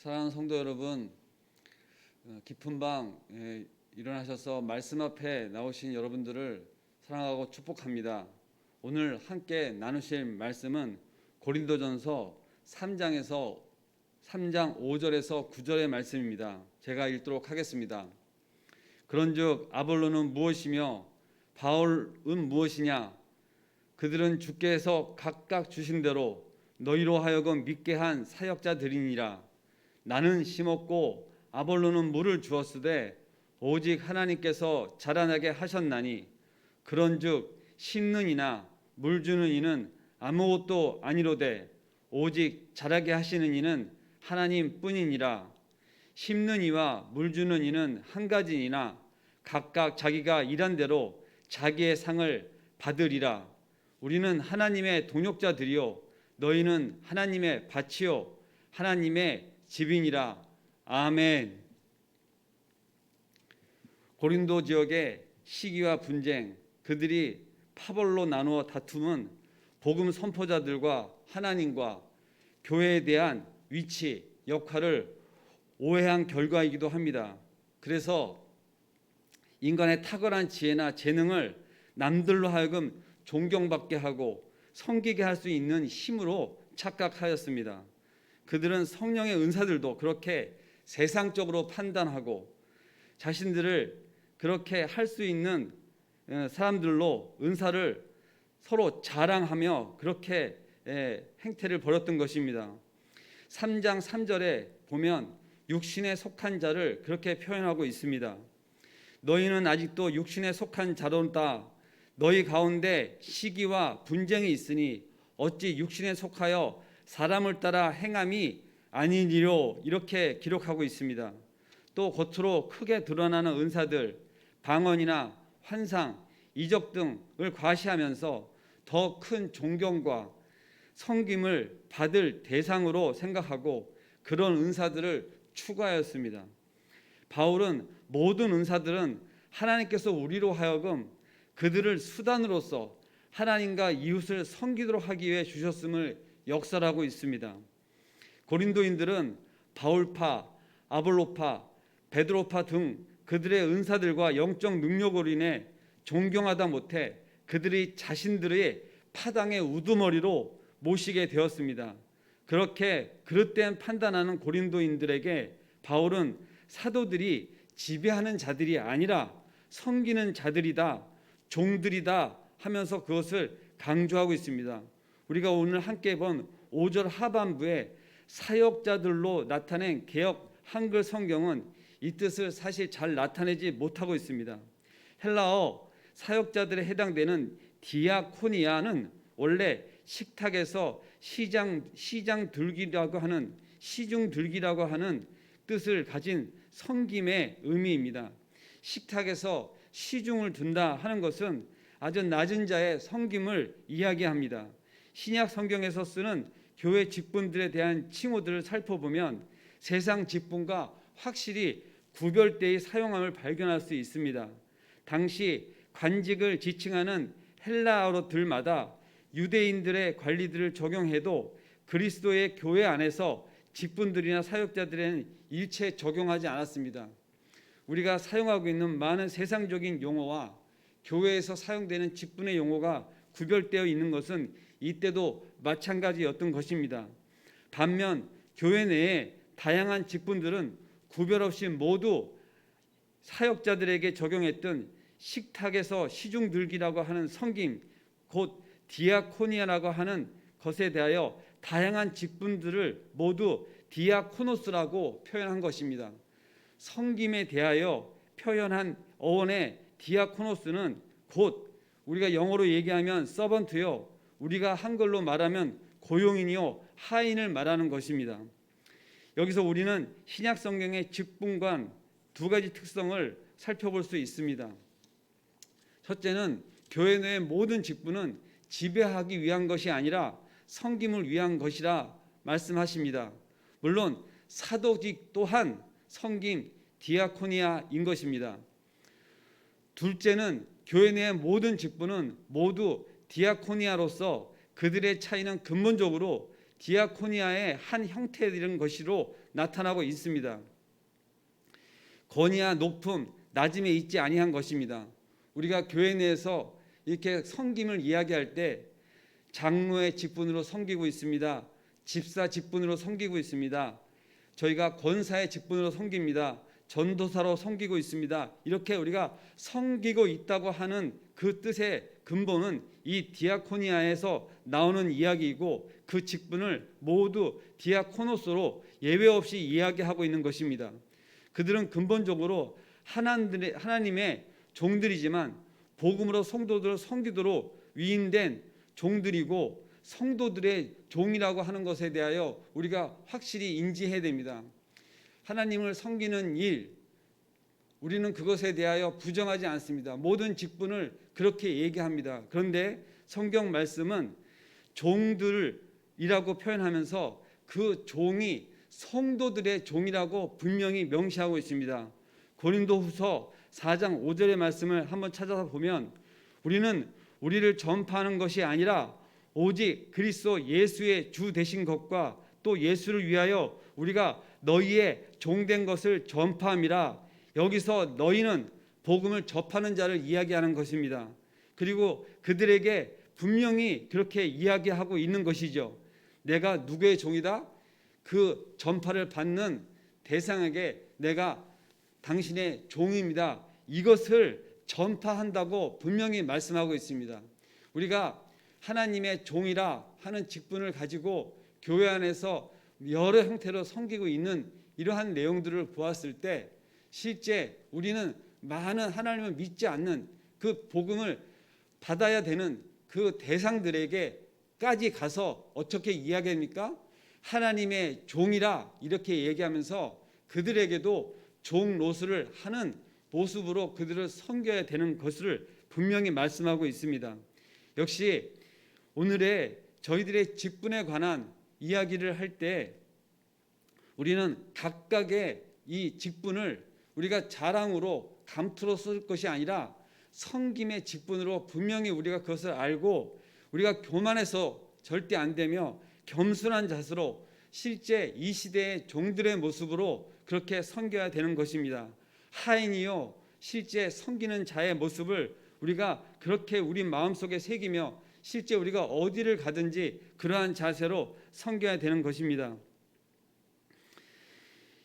사랑하는 성도 여러분, 깊은 밤 일어나셔서 말씀 앞에 나오신 여러분들을 사랑하고 축복합니다. 오늘 함께 나누실 말씀은 고린도전서 3장 5절에서 9절의 말씀입니다. 제가 읽도록 하겠습니다. 그런즉 아볼로는 무엇이며 바울은 무엇이냐? 그들은 주께서 각각 주신 대로 너희로 하여금 믿게 한 사역자들이니라. 나는 심었고 아볼로는 물을 주었으되 오직 하나님께서 자라나게 하셨나니 그런즉 심는 이나 물 주는 이는 아무것도 아니로되 오직 자라게 하시는 이는 하나님뿐이니라. 심는 이와 물 주는 이는 한 가지니나 각각 자기가 일한 대로 자기의 상을 받으리라. 우리는 하나님의 동역자들이요 너희는 하나님의 밭이요 하나님의 집이니라. 아멘. 고린도 지역의 시기와 분쟁, 그들이 파벌로 나누어 다툼은 복음 선포자들과 하나님과 교회에 대한 위치, 역할을 오해한 결과이기도 합니다. 그래서 인간의 탁월한 지혜나 재능을 남들로 하여금 존경받게 하고 섬기게 할 수 있는 힘으로 착각하였습니다. 그들은 성령의 은사들도 그렇게 세상적으로 판단하고 자신들을 그렇게 할 수 있는 사람들로 은사를 서로 자랑하며 그렇게 행태를 벌였던 것입니다. 3장 3절에 보면 육신에 속한 자를 그렇게 표현하고 있습니다. 너희는 아직도 육신에 속한 자로다. 너희 가운데 시기와 분쟁이 있으니 어찌 육신에 속하여 사람을 따라 행함이 아니니로, 이렇게 기록하고 있습니다. 또 겉으로 크게 드러나는 은사들, 방언이나 환상, 이적 등을 과시하면서 더 큰 존경과 섬김을 받을 대상으로 생각하고 그런 은사들을 추구하였습니다. 바울은 모든 은사들은 하나님께서 우리로 하여금 그들을 수단으로서 하나님과 이웃을 섬기도록 하기 위해 주셨음을 역설하고 있습니다. 고린도인들은 바울파, 아볼로파, 베드로파 등 그들의 은사들과 영적 능력으로 인해 존경하다 못해 그들이 자신들의 파당의 우두머리로 모시게 되었습니다. 그렇게 그릇된 판단하는 고린도인들에게 바울은 사도들이 지배하는 자들이 아니라 섬기는 자들이다, 종들이다 하면서 그것을 강조하고 있습니다. 우리가 오늘 함께 본 5절 하반부에 사역자들로 나타낸 개역 한글 성경은 이 뜻을 사실 잘 나타내지 못하고 있습니다. 헬라어 사역자들에 해당되는 디아코니아는 원래 식탁에서 시중들기라고 하는 뜻을 가진 섬김의 의미입니다. 식탁에서 시중을 둔다 하는 것은 아주 낮은 자의 섬김을 이야기합니다. 신약 성경에서 쓰는 교회 직분들에 대한 칭호들을 살펴보면 세상 직분과 확실히 구별되어 사용함을 발견할 수 있습니다. 당시 관직을 지칭하는 헬라어들마다 유대인들의 관리들을 적용해도 그리스도의 교회 안에서 직분들이나 사역자들에는 일체 적용하지 않았습니다. 우리가 사용하고 있는 많은 세상적인 용어와 교회에서 사용되는 직분의 용어가 구별되어 있는 것은 이때도 마찬가지였던 것입니다. 반면 교회 내에 다양한 직분들은 구별 없이 모두 사역자들에게 적용했던 식탁에서 시중들기라고 하는 섬김, 곧 디아코니아라고 하는 것에 대하여 다양한 직분들을 모두 디아코노스라고 표현한 것입니다. 섬김에 대하여 표현한 어원의 디아코노스는 곧 우리가 영어로 얘기하면 서번트요, 우리가 한글로 말하면 고용인이요 하인을 말하는 것입니다. 여기서 우리는 신약 성경의 직분관 두 가지 특성을 살펴볼 수 있습니다. 첫째는 교회 내의 모든 직분은 지배하기 위한 것이 아니라 섬김을 위한 것이라 말씀하십니다. 물론 사도직 또한 섬김 디아코니아인 것입니다. 둘째는 교회 내의 모든 직분은 모두 디아코니아로서 그들의 차이는 근본적으로 디아코니아의 한 형태이런 것으로 나타나고 있습니다. 권위와 높음, 낮음에 있지 아니한 것입니다. 우리가 교회 내에서 이렇게 섬김을 이야기할 때 장로의 직분으로 섬기고 있습니다. 집사 직분으로 섬기고 있습니다. 저희가 권사의 직분으로 섬깁니다. 전도사로 섬기고 있습니다. 이렇게 우리가 섬기고 있다고 하는 그 뜻의 근본은 이 디아코니아에서 나오는 이야기이고, 그 직분을 모두 디아코노스로 예외 없이 이야기하고 있는 것입니다. 그들은 근본적으로 하나님의 종들이지만 복음으로 성도들을 섬기도록 위임된 종들이고, 성도들의 종이라고 하는 것에 대하여 우리가 확실히 인지해야 됩니다. 하나님을 섬기는 일, 우리는 그것에 대하여 부정하지 않습니다. 모든 직분을 그렇게 얘기합니다. 그런데 성경 말씀은 종들이라고 표현하면서 그 종이 성도들의 종이라고 분명히 명시하고 있습니다. 고린도후서 4장 5절의 말씀을 한번 찾아서 보면, 우리는 우리를 전파하는 것이 아니라 오직 그리스도 예수의 주 되신 것과 또 예수를 위하여 우리가 너희의 종된 것을 전파함이라. 여기서 너희는 복음을 접하는 자를 이야기하는 것입니다. 그리고 그들에게 분명히 그렇게 이야기하고 있는 것이죠. 내가 누구의 종이다? 그 전파를 받는 대상에게 내가 당신의 종입니다. 이것을 전파한다고 분명히 말씀하고 있습니다. 우리가 하나님의 종이라 하는 직분을 가지고 교회 안에서 여러 형태로 섬기고 있는 이러한 내용들을 보았을 때, 실제 우리는 많은 하나님을 믿지 않는 그 복음을 받아야 되는 그 대상들에게까지 가서 어떻게 이야기합니까? 하나님의 종이라 이렇게 얘기하면서 그들에게도 종 노릇을 하는 모습으로 그들을 섬겨야 되는 것을 분명히 말씀하고 있습니다. 역시 오늘의 저희들의 직분에 관한 이야기를 할 때 우리는 각각의 이 직분을 우리가 자랑으로 감투로 쓸 것이 아니라 섬김의 직분으로 분명히 우리가 그것을 알고, 우리가 교만해서 절대 안 되며 겸손한 자세로 실제 이 시대의 종들의 모습으로 그렇게 섬겨야 되는 것입니다. 하인이요, 실제 섬기는 자의 모습을 우리가 그렇게 우리 마음속에 새기며 실제 우리가 어디를 가든지 그러한 자세로 섬겨야 되는 것입니다.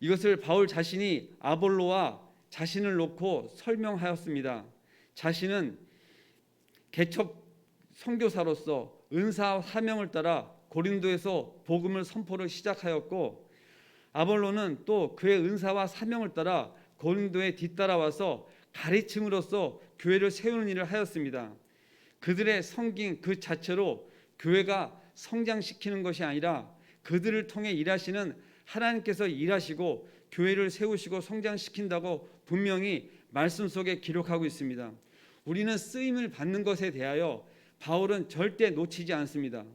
이것을 바울 자신이 아볼로와 자신을 놓고 설명하였습니다. 자신은 개척 선교사로서 은사와 사명을 따라 고린도에서 복음을 선포를 시작하였고, 아볼로는 또 그의 은사와 사명을 따라 고린도에 뒤따라와서 가르침으로써 교회를 세우는 일을 하였습니다. 그들의 섬김 그 자체로 교회가 성장시키는 것이 아니라 그들을 통해 일하시는 하나님께서 일하시고 교회를 세우시고 성장시킨다고 분명히 말씀 속에 기록하고 있습니다. 우리는 쓰임을 받는 것에 대하여 바울은 절대 놓치지 않습니다.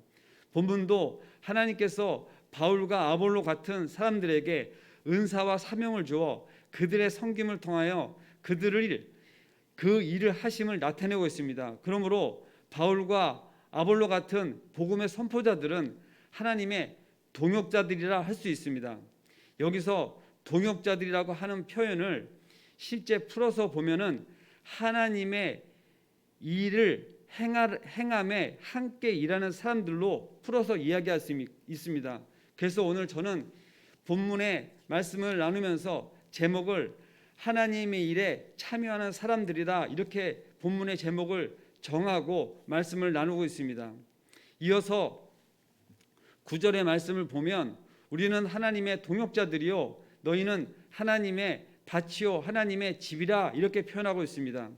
본문도 하나님께서 바울과 아볼로 같은 사람들에게 은사와 사명을 주어 그들의 섬김을 통하여 그들을 그 일을 하심을 나타내고 있습니다. 그러므로 바울과 아볼로 같은 복음의 선포자들은 하나님의 동역자들이라 할 수 있습니다. 여기서 동역자들이라고 하는 표현을 실제 풀어서 보면은 하나님의 일을 행함에 함께 일하는 사람들로 풀어서 이야기할 수 있습니다. 그래서 오늘 저는 본문의 말씀을 나누면서 제목을 하나님의 일에 참여하는 사람들이다, 이렇게 본문의 제목을 정하고 말씀을 나누고 있습니다. 이어서 9절의 말씀을 보면 우리는 하나님의 동역자들이요 너희는 하나님의 밭이요 하나님의 집이라 이렇게 표현하고 있습니다.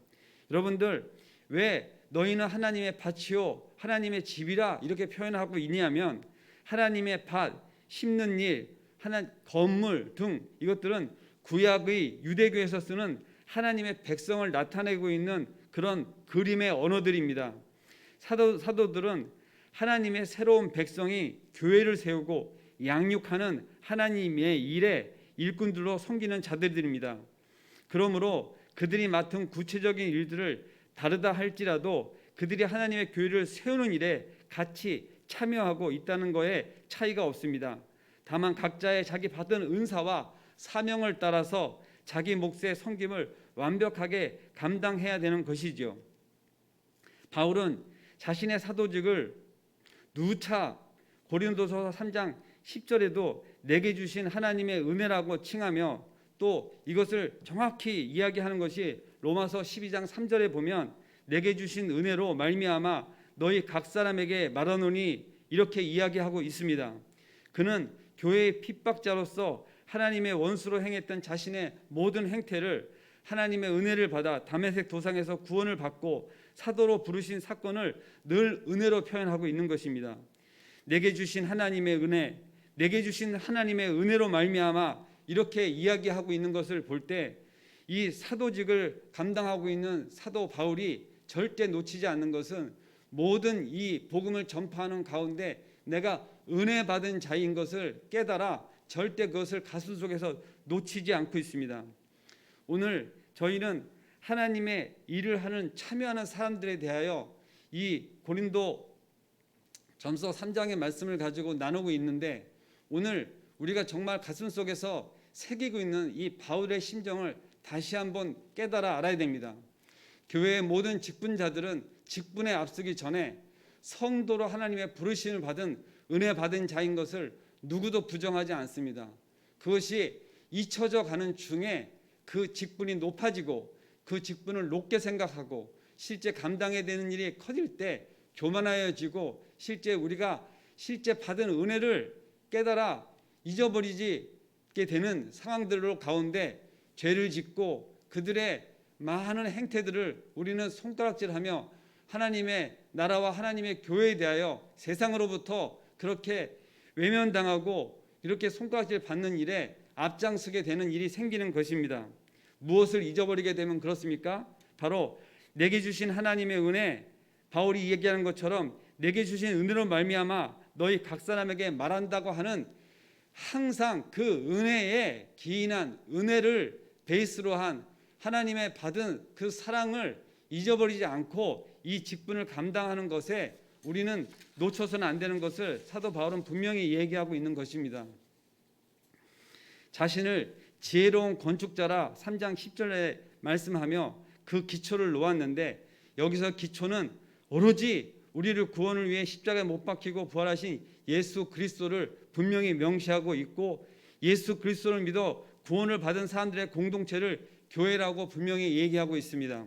여러분들, 왜 너희는 하나님의 밭이요 하나님의 집이라 이렇게 표현하고 있냐면, 하나님의 밭, 심는 일, 건물 등 이것들은 구약의 유대교에서 쓰는 하나님의 백성을 나타내고 있는 그런 그림의 언어들입니다. 사도들은 하나님의 새로운 백성이 교회를 세우고 양육하는 하나님의 일에 일꾼들로 섬기는 자들입니다. 그러므로 그들이 맡은 구체적인 일들을 다르다 할지라도 그들이 하나님의 교회를 세우는 일에 같이 참여하고 있다는 거에 차이가 없습니다. 다만 각자의 자기 받은 은사와 사명을 따라서 자기 몫의 섬김을 완벽하게 감당해야 되는 것이지요. 바울은 자신의 사도직을 누차 고린도서 3장 10절에도 내게 주신 하나님의 은혜라고 칭하며 또 이것을 정확히 이야기하는 것이 로마서 12장 3절에 보면 내게 주신 은혜로 말미암아 너희 각 사람에게 말하노니 이렇게 이야기하고 있습니다. 그는 교회의 핍박자로서 하나님의 원수로 행했던 자신의 모든 행태를 하나님의 은혜를 받아 다메섹 도상에서 구원을 받고 사도로 부르신 사건을 늘 은혜로 표현하고 있는 것입니다. 내게 주신 하나님의 은혜, 내게 주신 하나님의 은혜로 말미암아 이렇게 이야기하고 있는 것을 볼 때 이 사도직을 감당하고 있는 사도 바울이 절대 놓치지 않는 것은 모든 이 복음을 전파하는 가운데 내가 은혜 받은 자인 것을 깨달아 절대 그것을 가슴 속에서 놓치지 않고 있습니다. 오늘 저희는 하나님의 일을 하는 참여하는 사람들에 대하여 이 고린도 전서 3장의 말씀을 가지고 나누고 있는데 오늘 우리가 정말 가슴 속에서 새기고 있는 이 바울의 심정을 다시 한번 깨달아 알아야 됩니다. 교회의 모든 직분자들은 직분에 앞서기 전에 성도로 하나님의 부르심을 받은 은혜 받은 자인 것을 누구도 부정하지 않습니다. 그것이 잊혀져 가는 중에 그 직분이 높아지고 그 직분을 높게 생각하고 실제 감당해야 되는 일이 커질 때 교만하여지고 실제 우리가 실제 받은 은혜를 깨달아 잊어버리게 되는 상황들 가운데 죄를 짓고 그들의 많은 행태들을 우리는 손가락질하며 하나님의 나라와 하나님의 교회에 대하여 세상으로부터 그렇게 외면당하고 이렇게 손가락질 받는 일에 앞장서게 되는 일이 생기는 것입니다. 무엇을 잊어버리게 되면 그렇습니까? 바로 내게 주신 하나님의 은혜, 바울이 얘기하는 것처럼 내게 주신 은혜로 말미암아 너희 각 사람에게 말한다고 하는 항상 그 은혜에 기인한 은혜를 베이스로 한 하나님의 받은 그 사랑을 잊어버리지 않고 이 직분을 감당하는 것에 우리는 놓쳐서는 안 되는 것을 사도 바울은 분명히 얘기하고 있는 것입니다. 자신을 지혜로운 건축자라 3장 10절에 말씀하며 그 기초를 놓았는데 여기서 기초는 오로지 우리를 구원을 위해 십자가에 못 박히고 부활하신 예수 그리스도를 분명히 명시하고 있고 예수 그리스도를 믿어 구원을 받은 사람들의 공동체를 교회라고 분명히 얘기하고 있습니다.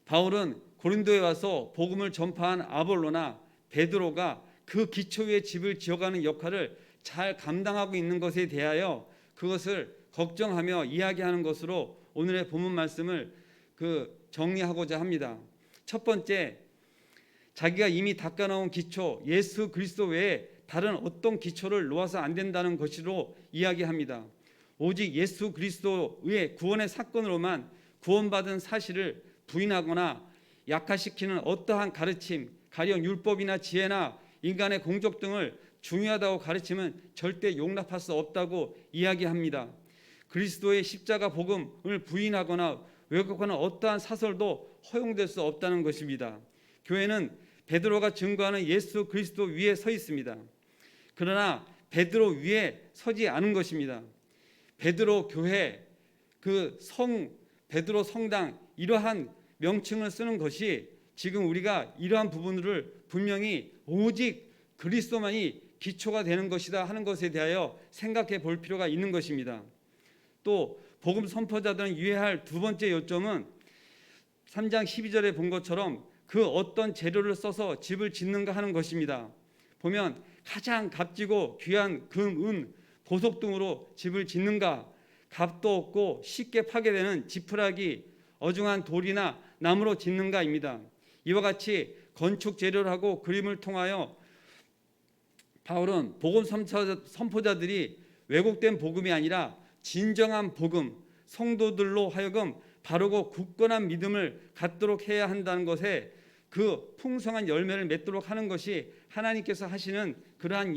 바울은 고린도에 와서 복음을 전파한 아볼로나 베드로가 그 기초 위에 집을 지어가는 역할을 잘 감당하고 있는 것에 대하여 그것을 걱정하며 이야기하는 것으로 오늘의 본문 말씀을 정리하고자 합니다. 첫 번째, 자기가 이미 닦아놓은 기초 예수 그리스도 외에 다른 어떤 기초를 놓아서 안 된다는 것으로 이야기합니다. 오직 예수 그리스도의 구원의 사건으로만 구원받은 사실을 부인하거나 약화시키는 어떠한 가르침, 가령 율법이나 지혜나 인간의 공적 등을 중요하다고 가르치면 절대 용납할 수 없다고 이야기합니다. 그리스도의 십자가 복음을 부인하거나 왜곡하는 어떠한 사설도 허용될 수 없다는 것입니다. 교회는 베드로가 증거하는 예수 그리스도 위에 서 있습니다. 그러나 베드로 위에 서지 않은 것입니다. 베드로 교회, 베드로 성당 이러한 명칭을 쓰는 것이 지금 우리가 이러한 부분들을 분명히 오직 그리스도만이 기초가 되는 것이다 하는 것에 대하여 생각해 볼 필요가 있는 것입니다. 또 복음 선포자들은 유의할 두 번째 요점은 3장 12절에 본 것처럼 그 어떤 재료를 써서 집을 짓는가 하는 것입니다. 보면 가장 값지고 귀한 금, 은, 보석 등으로 집을 짓는가, 값도 없고 쉽게 파괴되는 지푸라기, 어중한 돌이나 나무로 짓는가입니다. 이와 같이 건축 재료를 하고 그림을 통하여 바울은 복음 선포자들이 왜곡된 복음이 아니라 진정한 복음, 성도들로 하여금 바르고 굳건한 믿음을 갖도록 해야 한다는 것에 그 풍성한 열매를 맺도록 하는 것이 하나님께서 하시는 그러한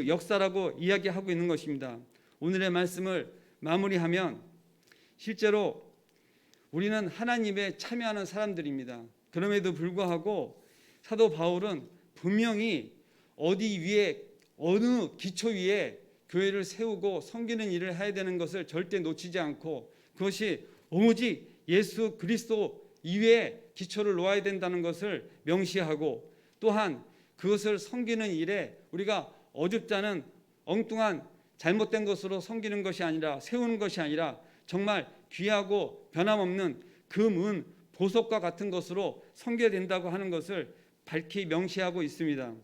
역사라고 이야기하고 있는 것입니다. 오늘의 말씀을 마무리하면 실제로 우리는 하나님에 참여하는 사람들입니다. 그럼에도 불구하고 사도 바울은 분명히 어디 위에 어느 기초 위에 교회를 세우고 섬기는 일을 해야 되는 것을 절대 놓치지 않고 그것이 오직 예수 그리스도 이외에 기초를 놓아야 된다는 것을 명시하고 또한 그것을 섬기는 일에 우리가 어줍지 않은 엉뚱한 잘못된 것으로 섬기는 것이 아니라 세우는 것이 아니라 정말 귀하고 변함없는 금은 보석과 같은 것으로 섬겨야 된다고 하는 것을 밝히 명시하고 있습니다.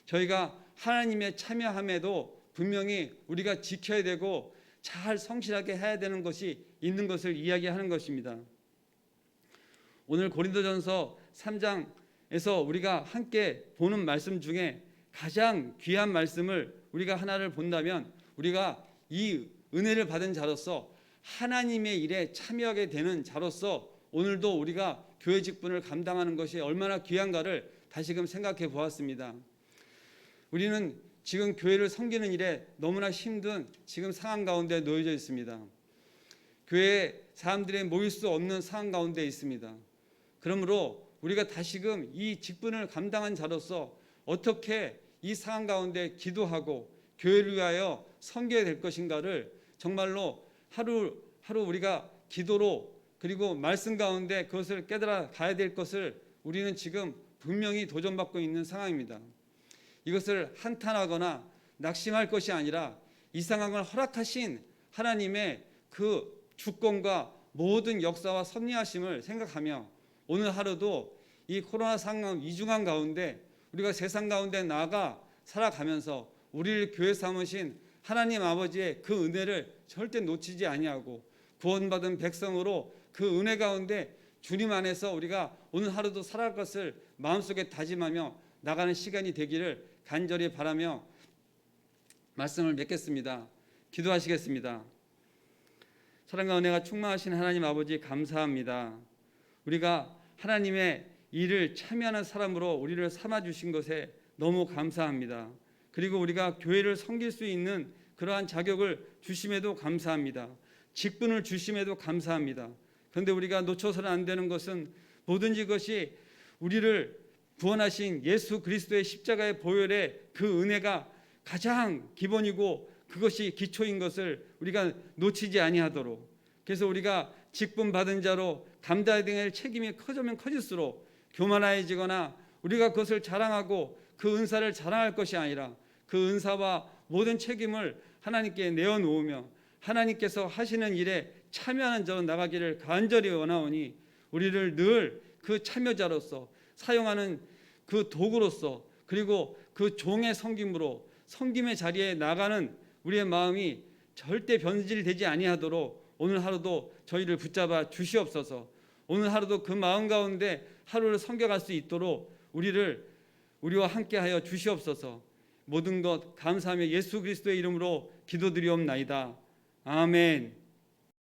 저희가 하나님의 참여함에도 분명히 우리가 지켜야 되고 잘 성실하게 해야 되는 것이 있는 것을 이야기하는 것입니다. 오늘 고린도전서 3장에서 우리가 함께 보는 말씀 중에 가장 귀한 말씀을 우리가 하나를 본다면 우리가 이 은혜를 받은 자로서 하나님의 일에 참여하게 되는 자로서 오늘도 우리가 교회 직분을 감당하는 것이 얼마나 귀한가를 다시금 생각해 보았습니다. 우리는 지금 교회를 섬기는 일에 너무나 힘든 지금 상황 가운데 놓여져 있습니다. 교회에 사람들이 모일 수 없는 상황 가운데 있습니다. 그러므로 우리가 다시금 이 직분을 감당한 자로서 어떻게 이 상황 가운데 기도하고 교회를 위하여 섬겨야 될 것인가를 정말로 하루하루 우리가 기도로 그리고 말씀 가운데 그것을 깨달아 가야 될 것을 우리는 지금 분명히 도전받고 있는 상황입니다. 이것을 한탄하거나 낙심할 것이 아니라 이 상황을 허락하신 하나님의 그 주권과 모든 역사와 섭리하심을 생각하며 오늘 하루도 이 코로나 상황 이중한 가운데 우리가 세상 가운데 나아가 살아가면서 우리를 교회 삼으신 하나님 아버지의 그 은혜를 절대 놓치지 아니하고 구원받은 백성으로 그 은혜 가운데 주님 안에서 우리가 오늘 하루도 살아갈 것을 마음속에 다짐하며 나가는 시간이 되기를 간절히 바라며 말씀을 맺겠습니다. 기도하시겠습니다. 사랑과 은혜가 충만하신 하나님 아버지 감사합니다. 우리가 하나님의 일을 참여하는 사람으로 우리를 삼아주신 것에 너무 감사합니다. 그리고 우리가 교회를 섬길 수 있는 그러한 자격을 주심에도 감사합니다. 직분을 주심에도 감사합니다. 그런데 우리가 놓쳐서는 안 되는 것은 뭐든지 그것이 우리를 구원하신 예수 그리스도의 십자가의 보혈의 그 은혜가 가장 기본이고 그것이 기초인 것을 우리가 놓치지 아니하도록 그래서 우리가 직분 받은 자로 감당해야 될 책임이 커지면 커질수록 교만해지거나 우리가 그것을 자랑하고 그 은사를 자랑할 것이 아니라 그 은사와 모든 책임을 하나님께 내어놓으며 하나님께서 하시는 일에 참여하는 자로 나가기를 간절히 원하오니 우리를 늘 그 참여자로서 사용하는 그 도구로서 그리고 그 종의 섬김으로 섬김의 자리에 나가는 우리의 마음이 절대 변질되지 아니하도록 오늘 하루도 저희를 붙잡아 주시옵소서. 오늘 하루도 그 마음 가운데 하루를 섬겨갈 수 있도록 우리와 함께하여 주시옵소서. 모든 것 감사하며 예수 그리스도의 이름으로 기도드리옵나이다. 아멘.